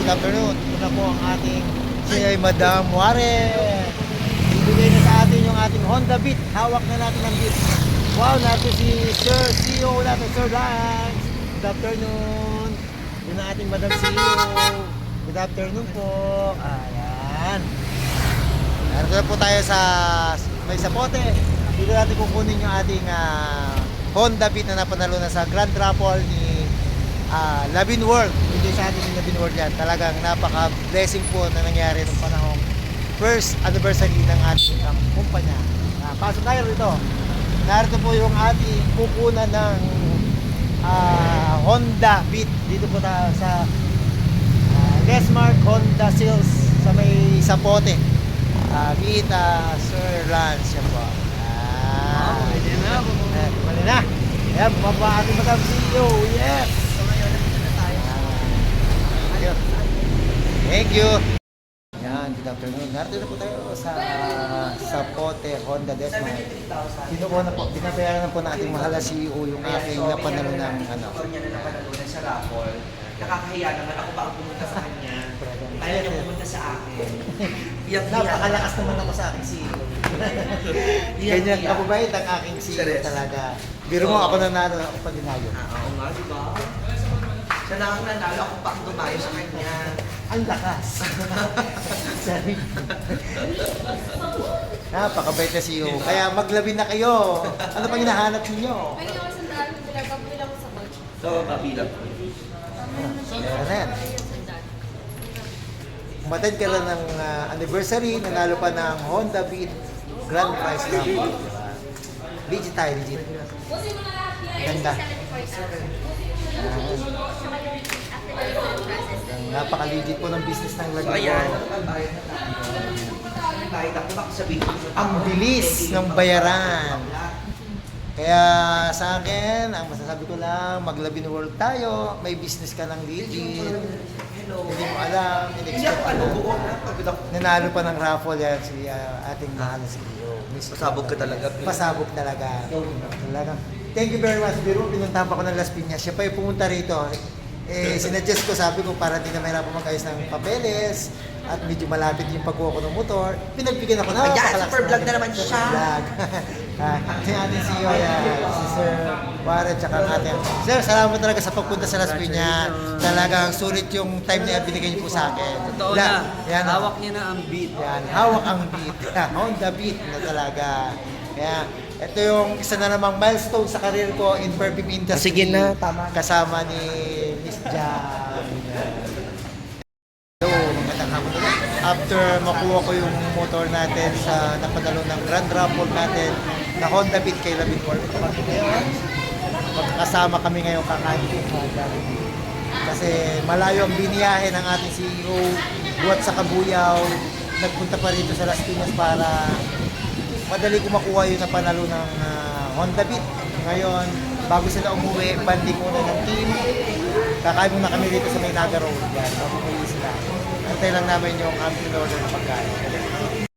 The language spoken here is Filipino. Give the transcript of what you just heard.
good afternoon. Ito na po ang ating si Madam Warren. Ibigay na sa atin yung ating Honda Beat. Hawak na natin ang Beat. Wow, natin si Sir CEO natin, Sir Lance. Good afternoon. Yun ang ating Madam CEO. Good afternoon po. Ayan. Narito na po tayo sa may sapote. Dito natin kukunin yung ating Honda Beat na napanalo na sa Grand Raffle ni Labin World. Hindi sa atin yung Labin World yan. Talagang napaka-blessing po na nangyari nung panahong first anniversary ng ating kumpanya. Pasok tayo rito. Narito po yung ating kukunan ng Honda Beat. Dito po tayo sa Desmark Honda Sales sa may sapote. Beat Sir Lance yan po. Mali na. Ayan, bumaba ating Madam CEO. Yes! Thank you. Yan, good afternoon. Narito na po tayo sa Sapote Honda Desmark. Kinukuha na po, binabayaran na po nating mahal na CEO yung aking napanalo ng ano. Niya na napanalunan sa raffle. Nakakahiya naman ako ba ang pumunta sa kanya. Ayaw niya pumunta sa akin. Napakalakas naman ako sa aking CEO. Ganyan kababait ang aking CEO talaga. Biro mo ako nanalo, ako pa dinayo. Oo nga, di ba? Siya na ang nanalo, ako pa ang dumayo sa kanya. Ang lakas. Sorry. Napakabait na CEO. Kaya maglabin na kayo. Ano pang hinahanap ninyo? May ako sandaan, pinagpabilang ko sa bag. So, pabilang. Meron na yan. Umattend ka lang ng anniversary, nanalo pa ng Honda Beat Grand Prize na. Diba? Legit tayo, legit. Busin mo na lahat yan. Ganda. 75 sir. Busin mo. Saka yung after the process. Napaka-legit po ng business ng So, Laguna. ayan. Bayad na tayo. Bayad ako. Baka sabihin ko sa Ang bilis ng bayaran. Kaya sa akin, ang masasabi ko lang, maglabin world tayo, may business ka ng legit. Hello. Hindi mo alam, Hindi ako ano, buo na. Pagod ako. Nanalo pa ng raffle yan si ating mahal na CEO. Pasabog ka talaga. Pasabog talaga. Talagang. Thank you very much, Biro. Pinuntahan pa ko ng Las Piñas. Siya pa yung pumunta rito. Sinuggest ko, sabi ko, para hindi na mahirapan mag-ayos ng papeles at medyo malapit yung pagkuha ko ng motor. Pinagbigyan ako na. Ayan, super vlog na naman siya. Vlog. Si ating CEO, si Sir Warren, tsaka ang ating. Sir, salamat talaga sa pagpunta sa Las Piñas. Talagang sulit yung time na binigay niyo po sa akin. Totoo na. Yan, Hawak niya na ang beat. yan, hawak ang beat. Honda Beat na talaga. Kaya, ito yung isa na namang milestone sa karir ko in perfume industry. Sige na, tama na. Kasama ni Miss Jam. Hello, magandang hapon ulit. After makuha ko yung motor natin sa napadalo ng Grand Raffle natin na Honda Beat kay Labin World. Ito kami ngayon. Magkakasama kami ngayon kakain ko sa Jollibee. Kasi malayo ang biniyahe ng ating CEO, buhat sa Kabuyaw. Nagpunta pa rito sa Las Piñas para madali ko makuha yung napanalo ng Honda Beat. Ngayon, bago sila umuwi, banding muna ng team. Kakain muna kami rito sa may Naga Road. Yan, bago umuwi sila. Antay lang namin yung aming order na pagkain.